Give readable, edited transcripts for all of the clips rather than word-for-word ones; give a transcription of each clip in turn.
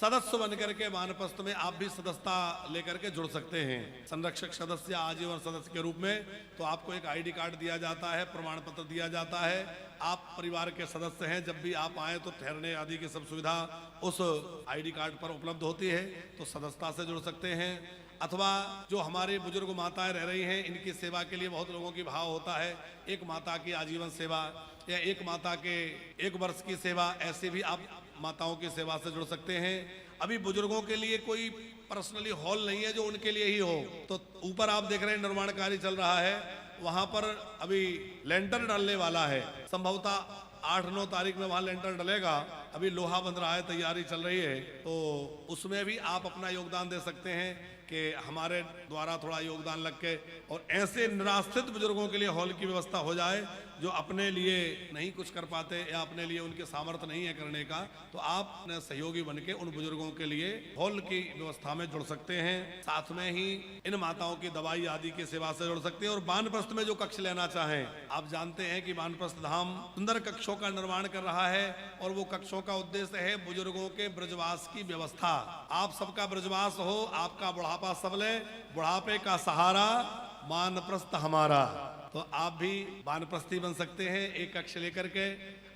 सदस्य बनकर के वानप्रस्थ में आप भी सदस्यता लेकर के जुड़ सकते हैं। संरक्षक सदस्य, आजीवन सदस्य के रूप में तो आपको एक आईडी कार्ड दिया जाता है, प्रमाण पत्र दिया जाता है। आप परिवार के सदस्य हैं, जब भी आप आए तो ठहरने आदि की सब सुविधा उस आईडी कार्ड पर उपलब्ध होती है, तो सदस्यता से जुड़ सकते हैं। अथवा जो हमारे बुजुर्ग माताएं रह रही हैं, इनकी सेवा के लिए बहुत लोगों की भाव होता है, एक माता की आजीवन सेवा या एक माता के 1 वर्ष की सेवा, ऐसे भी आप माताओं की सेवा से जुड़ सकते हैं। अभी बुजुर्गों के लिए कोई पर्सनली हॉल नहीं है जो उनके लिए ही हो, तो ऊपर आप देख रहे हैं निर्माण कार्य चल रहा है, वहां पर अभी लेंटर डालने वाला है। संभवतः 8-9 तारीख में वहां लेंटर डलेगा। अभी लोहा बन रहा है, तैयारी चल रही है, तो उसमें भी आप अपना योगदान दे सकते हैं कि हमारे द्वारा थोड़ा योगदान लग के और ऐसे निराश्रित बुजुर्गों के लिए हॉल की व्यवस्था हो जाए जो अपने लिए नहीं कुछ कर पाते या अपने लिए उनके सामर्थ्य नहीं है करने का, तो आप अपने सहयोगी बन के उन बुजुर्गों के लिए हॉल की व्यवस्था में जुड़ सकते हैं। साथ में ही इन माताओं की दवाई आदि की सेवा से जुड़ सकते हैं। और वानप्रस्थ में जो कक्ष लेना चाहें, आप जानते हैं कि वानप्रस्थ धाम सुंदर कक्षों का निर्माण कर रहा है और वो कक्षों का उद्देश्य है बुजुर्गों के ब्रजवास की व्यवस्था। आप सबका ब्रजवास हो, आपका बुढ़ापा सबले, बुढ़ापे का सहारा वानप्रस्थ हमारा, तो आप भी वानप्रस्थी बन सकते हैं एक कक्ष लेकर के।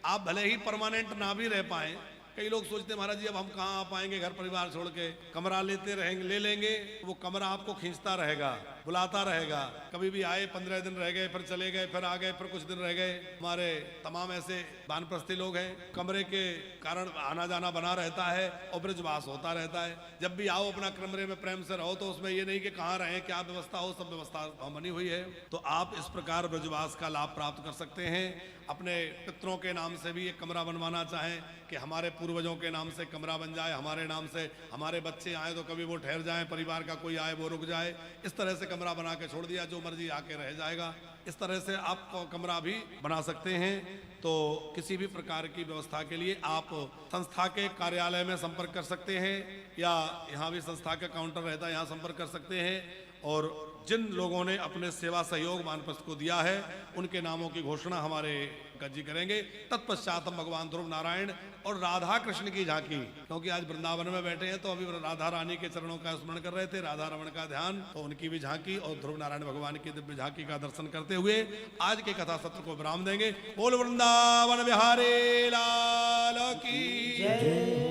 आप भले ही परमानेंट ना भी रह पाए, कई लोग सोचते हैं महाराज जी अब हम कहाँ आ पाएंगे घर परिवार छोड़ के, कमरा लेते रहेंगे, ले लेंगे, वो कमरा आपको खींचता रहेगा, बुलाता रहेगा। कभी भी आए 15 दिन रह गए, फिर चले गए, फिर आ गए, फिर कुछ दिन रह गए। हमारे तमाम ऐसे वानप्रस्थी लोग हैं, कमरे के कारण आना जाना बना रहता है और ब्रजवास होता रहता है। जब भी आओ अपना कमरे में प्रेम से रहो, तो उसमें ये नहीं कि कहाँ रहें, क्या व्यवस्था हो, सब व्यवस्था बनी हुई है। तो आप इस प्रकार ब्रजवास का लाभ प्राप्त कर सकते हैं। अपने पितरों के नाम से भी एक कमरा बनवाना चाहें कि हमारे पूर्वजों के नाम से कमरा बन जाए, हमारे नाम से हमारे बच्चे आए तो कभी वो ठहर जाएं, परिवार का कोई आए वो रुक जाए, इस तरह से कमरा बना के छोड़ दिया, जो मर्जी आके रह जाएगा। इस तरह से आप कमरा भी बना सकते हैं। तो किसी भी प्रकार की व्यवस्था के लिए आप संस्था के कार्यालय में संपर्क कर सकते हैं या यहाँ भी संस्था का काउंटर रहता है, यहाँ संपर्क कर सकते हैं। और जिन लोगों ने अपने सेवा सहयोग वानप्रस्थ को दिया है, उनके नामों की घोषणा हमारे जी करेंगे। तत्पश्चात हम भगवान ध्रुव नारायण और राधा कृष्ण की झांकी, क्योंकि आज वृंदावन में बैठे हैं तो अभी राधा रानी के चरणों का स्मरण कर रहे थे, राधा रमण का ध्यान, तो उनकी भी झांकी और ध्रुव नारायण भगवान की दिव्य झांकी का दर्शन करते हुए आज के कथा सत्र को विराम देंगे। बोल वृंदावन बिहारी लाल की जय।